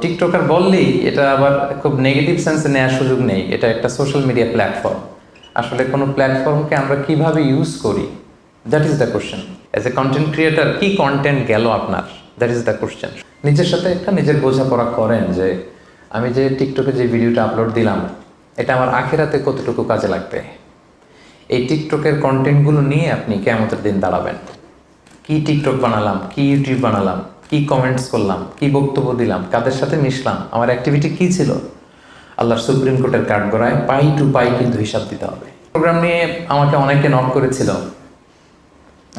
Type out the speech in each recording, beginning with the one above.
TikToker বললেই এটা আবার খুব নেগেটিভ সেন্সে নেওয়ার সুযোগ নেই। এটা একটা সোশ্যাল মিডিয়া প্ল্যাটফর্ম। আসলে কোনো প্ল্যাটফর্মকে আমরা কিভাবে ইউজ করি, that is the question. As a content creator কি কন্টেন্ট গেল আপনার, দ্যাট ইজ দ্য কোশ্চেন। নিজের সাথে একটা নিজের বোঝাপড়া করেন যে আমি যে টিকটকে যে ভিডিওটা আপলোড দিলাম এটা আমার আখিরাতে কতটুকু কাজে লাগবে। এই টিকটকের কন্টেন্টগুলো নিয়ে আপনি কিয়ামতের দিন দাঁড়াবেন। কি টিকটক বানালাম, কি ইউটিউব বানালাম, কি কমেন্টস করলাম, কি বক্তব্য দিলাম, কাদের সাথে মিশলাম, আমার অ্যাক্টিভিটি কি ছিল, আল্লাহর সুপ্রিম কোর্টের কাঠগড়ায় পাই টু পাই কিন্তু হিসাব দিতে হবে। প্রোগ্রাম নিয়ে আমাকে অনেকে নক করেছিল,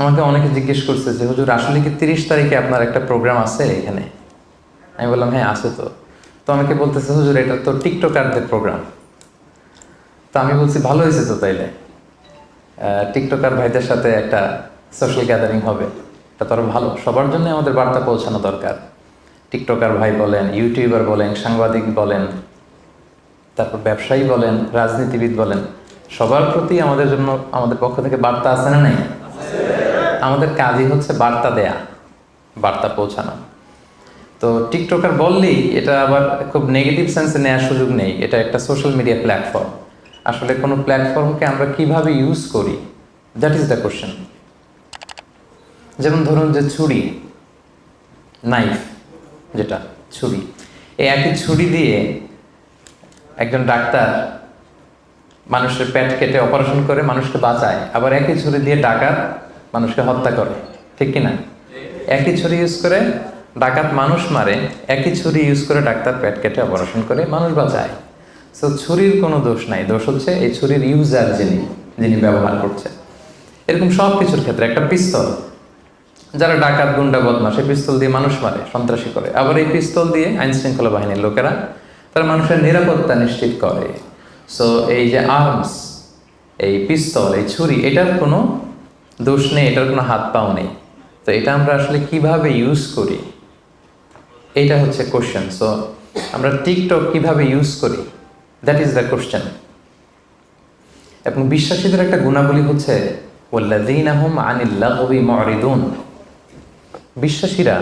আমাকে অনেকে জিজ্ঞেস করছে যে হুজুর আসলে কি 30 তারিখে আপনার একটা প্রোগ্রাম আছে এখানে? আমি বললাম হ্যাঁ আছে। তো আমাকে বলতেছে হুজুর এটা তো টিকটকারদের প্রোগ্রাম। তো আমি বলছি ভালো হয়েছে তো, তাইলে টিকটকার ভাইদের সাথে একটা সোশ্যাল গ্যাদারিং হবে, এটা তো আরো ভালো। সবার জন্য আমাদের বার্তা পৌঁছানো দরকার। টিকটকার ভাই বলেন, ইউটিউবার বলেন, সাংবাদিক বলেন, তারপর ব্যবসায়ী বলেন, রাজনীতিবিদ বলেন, সবার প্রতি আমাদের জন্য আমাদের পক্ষ থেকে বার্তা আছে না নেই? আমাদের কাজই হচ্ছে বার্তা দেয়া, বার্তা পৌঁছানো। তো টিকটকার বললেই এটা আবার খুব নেগেটিভ সেন্সে নেওয়ার সুযোগ নেই। এটা একটা সোশ্যাল মিডিয়া প্ল্যাটফর্ম। আসলে কোনো প্ল্যাটফর্মকে আমরা কিভাবে ইউজ করি, দ্যাট ইজ দ্য কোশ্চেন। যেমন ধরুন যে ছুরি, নাইফ, যেটা ছুরি, এই একই ছুরি দিয়ে একজন ডাক্তার মানুষের পেট কেটে অপারেশন করে মানুষকে বাঁচায়, আবার একই ছুরি দিয়ে ডাকাত মানুষকে হত্যা করে, ঠিক কিনা? একই ছুরি ইউজ করে ডাকাত মানুষ মারে, একই ছুরি ইউজ করে ডাক্তার পেট কেটে অপারেশন করে মানুষ বাঁচায়। সো ছুরির কোনো দোষ নাই, দোষ হচ্ছে এই ছুরির ইউজার যিনি ব্যবহার করছে। এরকম সব কিছুর ক্ষেত্রে একটা পিস্তল, যারা ডাকাত গুন্ডা বদমাশ এই পিস্তল দিয়ে মানুষ মারে, সন্ত্রাসী করে, আবার এই পিস্তল দিয়ে আইন শৃঙ্খলা বাহিনীর লোকেরা তারা মানুষের নিরাপত্তা নিশ্চিত করে। সো এই যে আর্মস, এই পিস্তল, এই ছুরি, এটার কোনো দোষ নেই, এটার কোনো হাত পাও নেই। তো এটা আমরা আসলে কিভাবে ইউজ করি, এইটা হচ্ছে কোশ্চেন। সো আমরা টিকটক কিভাবে ইউজ করি, দ্যাট ইজ দ্য কোশ্চেন। এবং বিশ্বাসীদের একটা গুণাবলী হচ্ছে ওয়াল্লাযীনা হুম আনিল লাগবি মুরিদুন। বিশ্বাসীরা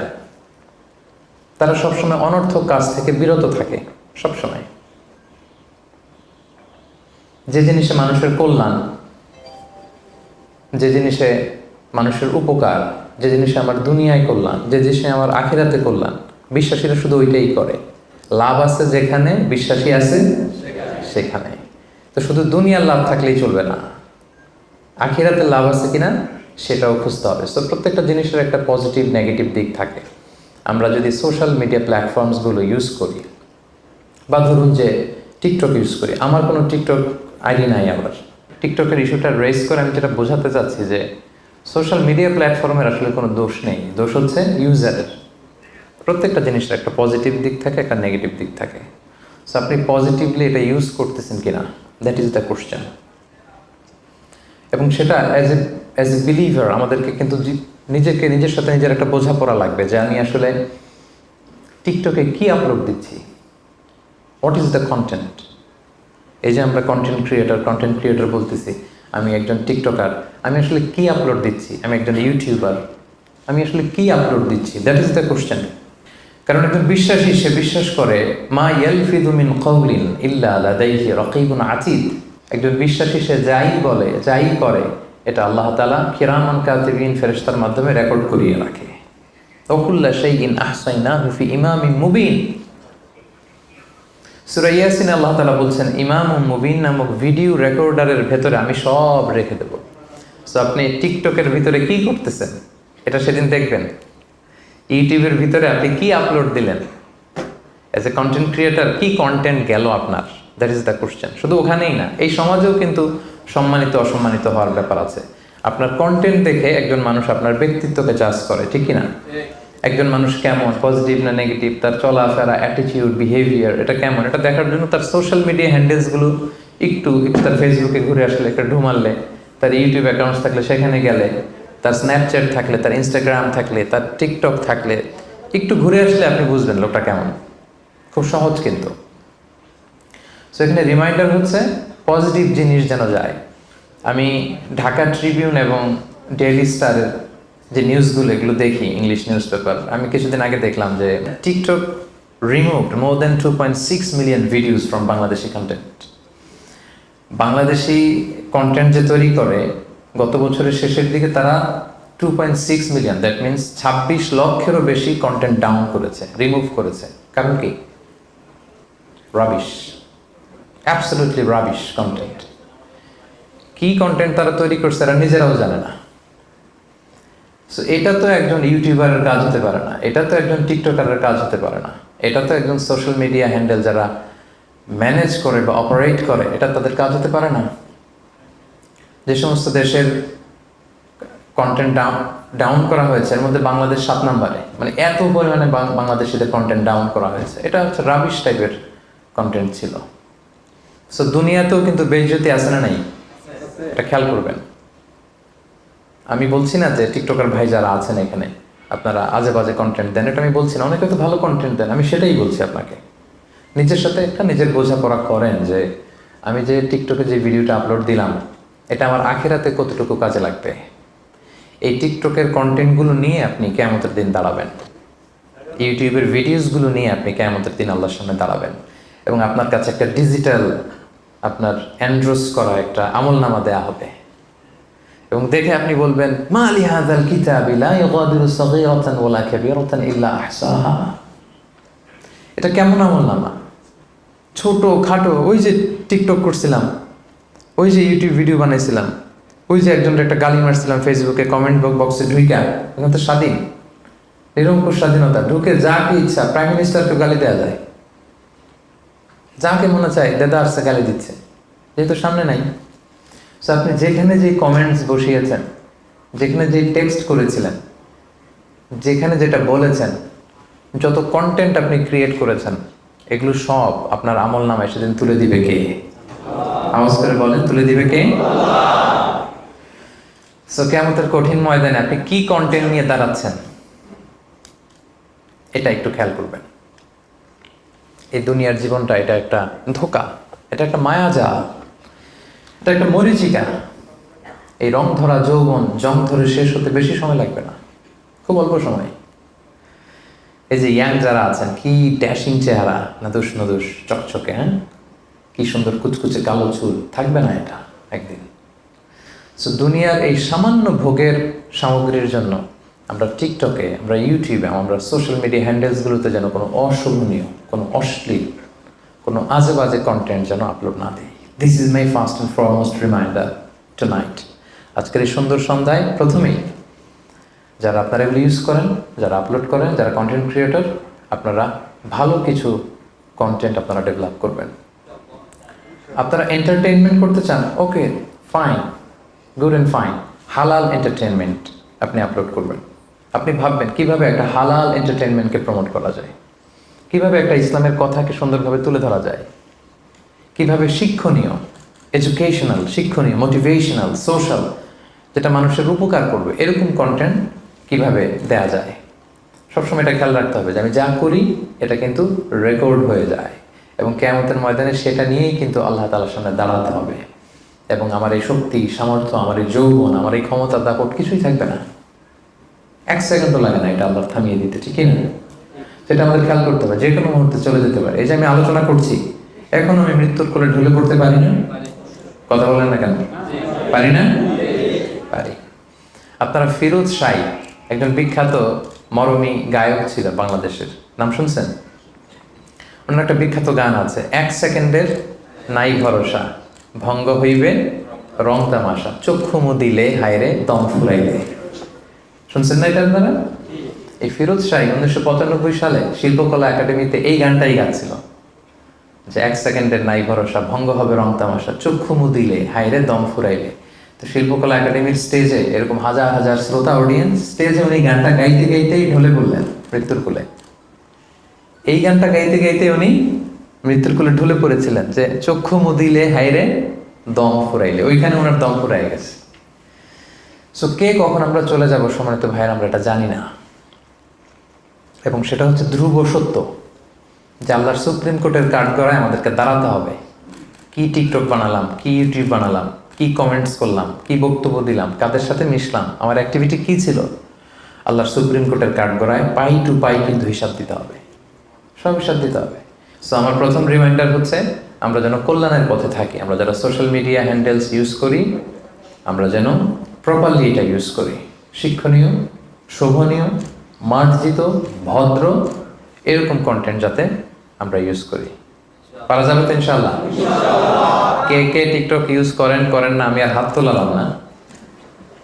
তারা সবসময় অনর্থক কাজ থেকে বিরত থাকে। সবসময় যে জিনিসে মানুষের কল্যাণ, যে জিনিসে মানুষের উপকার, যে জিনিসে আমার দুনিয়ায় কল্যাণ, যে জিনিসে আমার আখিরাতে কল্যাণ, বিশ্বাসীরা শুধু ওইটাই করে। লাভ আছে যেখানে, বিশ্বাসী আছে সেখানে। তো শুধু দুনিয়ার লাভ থাকলেই চলবে না, আখিরাতে লাভ আছে কিনা সেটাও খুঁজতে হবে। সো প্রত্যেকটা জিনিসের একটা পজিটিভ নেগেটিভ দিক থাকে। আমরা যদি সোশ্যাল মিডিয়া প্ল্যাটফর্মসগুলো ইউজ করি, বা ধরুন যে টিকটক ইউজ করি, আমার কোনো টিকটক আইডি নাই, আবার টিকটকের ইস্যুটা রেজ করে আমি যেটা বোঝাতে চাচ্ছি যে সোশ্যাল মিডিয়া প্ল্যাটফর্মের আসলে কোনো দোষ নেই, দোষ হচ্ছে ইউজারের। প্রত্যেকটা জিনিসের একটা পজিটিভ দিক থাকে, একটা নেগেটিভ দিক থাকে। সো আপনি পজিটিভলি এটা ইউজ করতেছেন কিনা, দ্যাট ইজ দ্য কোশ্চেন। এবং সেটা অ্যাজ এ বিলিভার আমাদেরকে কিন্তু নিজের সাথে নিজের একটা বোঝাপড়া লাগবে যে আমি আসলে টিকটকে কি আপলোড দিচ্ছি, হোয়াট ইজ দ্য কন্টেন্ট। এই যে আমরা কন্টেন্ট ক্রিয়েটর বলতেছি, আমি একজন টিকটকার, আমি আসলে কি আপলোড দিচ্ছি, আমি একজন ইউটিউবার, আমি আসলে কি আপলোড দিচ্ছি, দ্যাট ইজ দ্য কোশ্চেন। কারণ একজন বিশ্বাসী সে বিশ্বাস করে মা ইয়ালফিযু মিন কাওলিন ইল্লা লাদাইহি রাকীবুন আতীদ। একজন বিশ্বাসী সে যাই বলে, যাই করে, এটা আল্লাহ তাআলা কিরামান কাতিবিন ফেরেশতার মাধ্যমে রেকর্ড করিয়ে রাখে। ওয়া কুল্লা শাইইন আহসাইনাহু ফি ইমামিন মুবিন। সূরা ইয়াসিন আল্লাহ তাআলা বলছেন ইমামুম মুবিন নামক ভিডিও রেকর্ডারের ভেতরে আমি সব রেখে দেব। সো আপনি টিকটকের ভিতরে কি করতেছেন এটা সেদিন দেখবেন। ইউটিউবের ভিতরে আপনি কি আপলোড দিলেন, অ্যাজ এ কন্টেন্ট ক্রিয়েটার কি কন্টেন্ট গেল আপনার, দ্যাট ইজ দ্য কোশ্চেন। শুধু ওখানেই না, এই সমাজেও কিন্তু সম্মানিত অসম্মানিত হওয়ার ব্যাপার আছে। আপনার কন্টেন্ট দেখে একজন মানুষ আপনার ব্যক্তিত্বকে জাজ করে, ঠিক কিনা? একজন মানুষ কেমন, পজিটিভ না নেগেটিভ, তার চলাফেরা, অ্যাটিটিউড, বিহেভিয়ার, এটা কেমন, এটা দেখার জন্য তার সোশ্যাল মিডিয়া হ্যান্ডেলসগুলো একটু তার ফেসবুকে ঘুরে আসলে, একটা ঢুমারলে, তার ইউটিউব অ্যাকাউন্টস থাকলে সেখানে গেলে, তার স্ন্যাপচ্যাট থাকলে, তার ইনস্টাগ্রাম থাকলে, তার টিকটক থাকলে, একটু ঘুরে আসলে আপনি বুঝবেন লোকটা কেমন। খুব সহজ কিন্তু। সো এখানে রিমাইন্ডার হচ্ছে পজিটিভ জিনিস যেন যায়। আমি ঢাকা ট্রিবিউন এবং ডেইলি স্টারের যে নিউজগুলো এগুলো দেখি, ইংলিশ নিউজ পেপার, আমি কিছুদিন আগে দেখলাম যে TikTok removed more than 2.6 million videos from Bangladeshi content. Bangladeshi content যে তৈরি করে গত বছরের শেষের দিকে তারা 2.6 মিলিয়ন, দ্যাট মিনস 26 লক্ষেরও বেশি কন্টেন্ট ডাউন করেছে, রিমুভ করেছে। কারণ কি? Rubbish, absolutely rubbish content. কি কন্টেন্ট তারা তৈরি করছে তারা নিজেরাও জানে না। সো এটা তো একজন ইউটিউবারের কাজ হতে পারে না, এটা তো একজন টিকটকারের কাজ হতে পারে না, এটা তো একজন সোশ্যাল মিডিয়া হ্যান্ডেল যারা ম্যানেজ করে বা অপারেট করে এটা তাদের কাজ হতে পারে না। যে সমস্ত দেশের কন্টেন্ট ডাউন করা হয়েছে এর মধ্যে বাংলাদেশ 7 নম্বরে, মানে এত পরিমাণে বাংলাদেশিদের কন্টেন্ট ডাউন করা হয়েছে, এটা হচ্ছে রাবিশ টাইপের কন্টেন্ট ছিল। সো দুনিয়াতেও কিন্তু বেইজ্জতি আছে না নাই, এটা খেয়াল করবেন। আমি বলছি না যে টিকটকার ভাই যারা আছেন এখানে আপনারা আজে বাজে কন্টেন্ট দেন, এটা আমি বলছি না, অনেকে তো ভালো কন্টেন্ট দেন, আমি সেটাই বলছি আপনাকে। নিজের সাথে একটা নিজের বোঝাপড়া করেন যে আমি যে টিকটকে যে ভিডিওটা আপলোড দিলাম এটা আমার আখিরাতে কতটুকু কাজে লাগবে। এই টিকটকের কন্টেন্টগুলো নিয়ে আপনি কিয়ামতের দিন দাঁড়াবেন, ইউটিউবের ভিডিওসগুলো নিয়ে আপনি কিয়ামতের দিন আল্লাহর সামনে দাঁড়াবেন, এবং আপনার কাছে একটা ডিজিটাল আপনার এন্ড্রোস করা একটা আমলনামা দেয়া হবে, এবং দেখে আপনি বলবেন মা লি হাযাল কিতাবি লা ইউগাদিরু সাগীরাতান ওয়ালা কাবীরাতান ইল্লা আহসাহা। এটা কেমন আমলনামা? ছোট খাটো, ওই যে টিকটক করছিলাম, ওই যে ইউটিউব ভিডিও বানাইছিলাম, ওই যে একজনের একটা গালি মারছিলাম ফেসবুকে কমেন্ট বক্সে ঢুইকা, এখন তো স্বাধীন, নিরঙ্কুশ স্বাধীনতা, ঢুকে যাকে ইচ্ছা প্রাইম মিনিস্টারকে গালি দেওয়া যায়, যাকে মনে চায় দেদা আসছে গালি দিচ্ছে, যেহেতু সামনে নাই। সো আপনি যেখানে যে কমেন্টস বসিয়েছেন, যেখানে যে টেক্সট করেছিলেন, যেখানে যেটা বলেছেন, যত কন্টেন্ট আপনি ক্রিয়েট করেছেন এগুলো সব আপনার আমল নামায় সেদিন তুলে দিবে কে? আওয়াজ করে বলেন, তুলে দিবে কে? সো কিয়ামতের কঠিন ময়দানে আপনি কি কন্টেন্ট নিয়ে দাঁড়াচ্ছেন এটা একটু খেয়াল করবেন। এই দুনিয়ার জীবনটা এটা একটা ধোঁকা, এটা একটা মায়াজাল, এটা একটা মরীচিকা। এই রং ধরা যৌবন জং ধরে শেষ হতে বেশি সময় লাগবে না, খুব অল্প সময়। এই যে ইয়াং যারা আছেন, কি ড্যাশিং চেহারা, নাদুস নদুস চকচকে, হ্যাঁ, কি সুন্দর কুচকুচে কালো চুল, থাকবে না এটা একদিন। সো দুনিয়ার এই সামান্য ভোগের সামগ্রীর জন্য আমরা টিকটকে, আমরা ইউটিউবে, আমরা সোশ্যাল মিডিয়া হ্যান্ডেলসগুলোতে যেন কোনো অশোভনীয়, কোনো অশ্লীল, কোনো আজে বাজে কন্টেন্ট যেন আপলোড না দিই। This is my first and foremost reminder tonight. আজকের এই সুন্দর সন্ধ্যায় প্রথমেই যারা আপনারা এগুলো ইউজ করেন, যারা আপলোড করেন, যারা কন্টেন্ট ক্রিয়েটর, আপনারা ভালো কিছু কন্টেন্ট আপনারা ডেভেলপ করবেন। আপনারা এন্টারটেইনমেন্ট করতে চান, okay fine, good and fine, হালাল এন্টারটেইনমেন্ট আপনি আপলোড করবেন। আপনি ভাববেন কিভাবে একটা হালাল এন্টারটেইনমেন্টকে প্রমোট করা যায়, কিভাবে একটা ইসলামের কথাকে সুন্দরভাবে তুলে ধরা যায়, কিভাবে শিক্ষণীয়, এডুকেশনাল, শিক্ষণীয়, মোটিভেশনাল, সোশ্যাল, যেটা মানুষের উপকার করবে এরকম কন্টেন্ট কিভাবে দেয়া যায়। সবসময় এটা খেয়াল রাখতে হবে যে আমি যা করি এটা কিন্তু রেকর্ড হয়ে যায়, এবং কিয়ামতের ময়দানে সেটা নিয়েই কিন্তু আল্লাহ তাআলার সামনে দাঁড়াতে হবে, এবং আমার এই শক্তি, সামর্থ্য, আমার এই যৌবন, আমার এই ক্ষমতা, দাপট কিছুই থাকবে না। 1 সেকেন্ডও লাগে না এটা আল্লাহ থামিয়ে দিতে, ঠিক না? সেটা আমাদের খেয়াল করতে হবে, যে কোনো মুহূর্তে চলে যেতে পারে। এই যে আমি আলোচনা করছি, এখন আমি মৃত্যুর কোলে ঢলে পড়তে পারি না? কথা বলেন না কেন? পারি না? পারি। আপনারা ফিরোজ শাহী একজন বিখ্যাত মরমী গায়ক ছিল বাংলাদেশের, নাম শুনছেন? ওনার একটা বিখ্যাত গান আছে, 1 সেকেন্ডের নাই ভরসা, ভঙ্গ হইবে রং তামাশা, চক্ষু মুদিলে হায়রে দম ফুরাইলে। শুনছেন না এটা আপনারা? এই ফিরোজ শাহী 1995 সালে শিল্পকলা একাডেমিতে এই গানটাই গাচ্ছিল যে 1 সেকেন্ডের নাই ভরসা, ভঙ্গ হবে রং তামাশা, চক্ষু মুদিলে হায়রে দম ফুরাইলে। তো শিল্পকলা একাডেমির স্টেজে এরকম হাজার হাজার শ্রোতা অডিয়েন্স, স্টেজে উনি গানটা গাইতে গাইতেই ঢলে পড়লেন মৃত্যুর কোলে। এই গানটা গাইতে গাইতে উনি মৃত্যুর কোলে ঢলে পড়েছিলেন যে চক্ষু মুদিলে হায়রে দম ফুরাইলে, ওইখানে ওনার দম ফুরাই গেছে। সো কে কখন আমরা চলে যাব সম্মানিত ভাইয়ের, আমরা এটা জানি না, এবং সেটা হচ্ছে ধ্রুব সত্য যে আল্লাহর সুপ্রিম কোর্টের কাঠগড়ায় আমাদেরকে দাঁড়াতে হবে। কি টিকটক বানালাম, কি ইউটিউব বানালাম, কি কমেন্টস করলাম, কি বক্তব্য দিলাম, কাদের সাথে মিশলাম, আমার অ্যাক্টিভিটি কি ছিল, আল্লাহর সুপ্রিম কোর্টের কাঠগড়ায় পাই টু পাই কিন্তু হিসাব দিতে হবে। সবার সাথে দিতে হবে। সো আমার প্রথম রিমাইন্ডার হচ্ছে আমরা যেন কল্যাণের পথে থাকি। আমরা যারা সোশ্যাল মিডিয়া হ্যান্ডেলস ইউজ করি আমরা যেন প্রপারলি এটা ইউজ করি, শিক্ষণীয়, শোভনীয়, মার্জিত, ভদ্র এরকম কন্টেন্ট যাতে আমরা ইউজ করি। পারা যাবে তো ইনশাআল্লাহ? কে কে টিকটক ইউজ করেন করেন না আমি আর হাত তোলালাম না,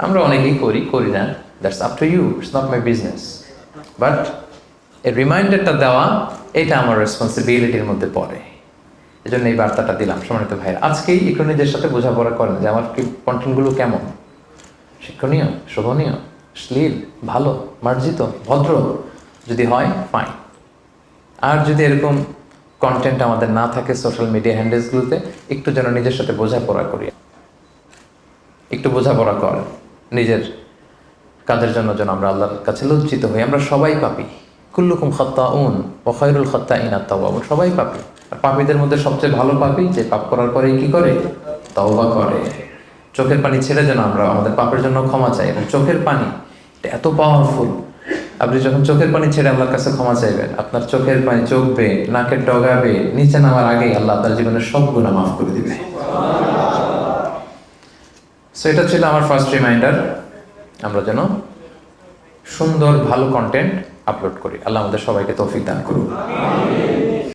আমরা অনেকেই করি না, that's up to you, it's not my business. But এই রিমাইন্ডারটা দেওয়া এটা আমার রেসপন্সিবিলিটির মধ্যে পড়ে, এই জন্য এই বার্তাটা দিলাম। সম্মানিত ভাই, আজকেই একটু নিজের সাথে বোঝাপড়া করেন যে আমার কি কন্টেন্টগুলো কেমন, শিক্ষণীয়, শোভনীয়, শ্লীল, ভালো, মার্জিত, ভদ্র যদি হয় ফাইন। আর যদি এরকম কন্টেন্ট আমাদের না থাকে সোশ্যাল মিডিয়া হ্যান্ডেলসগুলোতে, একটু যেন নিজের সাথে বোঝাপড়া করি, একটু বোঝাপড়া কর নিজের কাজের জন্য যেন আমরা আল্লাহর কাছে লজ্জিত হই। আমরা সবাই পাপী, কুল্লুকুম খাত্তাউন ওয়া খায়রুল খাত্তাইনা আত-তাওয়াবুন, সবাই পাপী। আর পাপীদের মধ্যে সবচেয়ে ভালো পাপী যে পাপ করার পরেই কি করে? তওবা করে। চোখের পানি ছেড়ে যেন আমরা আমাদের পাপের জন্য ক্ষমা চাই। এবং চোখের পানি এটা এত পাওয়ারফুল, আপনি যখন চোখের পানি ছেড়ে আল্লাহর কাছে ক্ষমা চাইবেন, আপনার চোখের পানি চোখবে, নাকের ডগাবে, নিচে নামার আগেই আল্লাহ আপনার জীবনের সব গুনাহ মাফ করে দিবে। সো এটা ছিল আমার ফার্স্ট রিমাইন্ডার, আমরা যেন সুন্দর ভালো কন্টেন্ট আপলোড করি। আল্লাহ আমাদের সবাইকে তৌফিক দান করুন।